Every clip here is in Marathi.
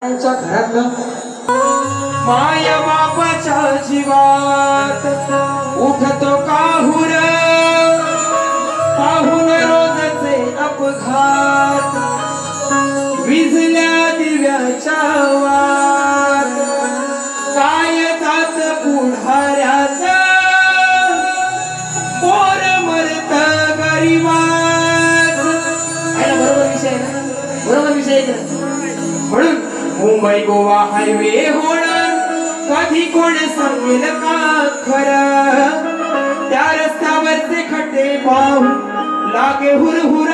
घरातलं माया बापाच्या जीवात उठतो काहुर पाहून रोजचे अपघात विझल्या दिव्याच्या वात काय जात पुढाऱ्याचा पोर मरत गरीबाच. बरोबर विषय ना, बरोबर विषय म्हणून मुंबई गोवा हायवे होणार कधी कोण सांगेल का खरं. त्या रस्त्यावरचे खड्डे पाहून लागे हुरहुर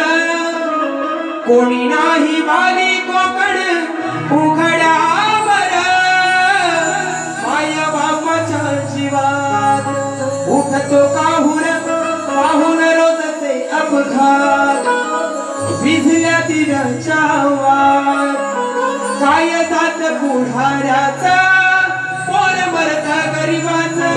कोणी नाही वाली कोकण उघड्यावर. माया बापाच्या जीवात उठतो काहुर पाहून रोजचे अपघात विझल्या दिव्याच्या वात काय जात पुढाऱ्याचा पोर मरत गरीबाचा.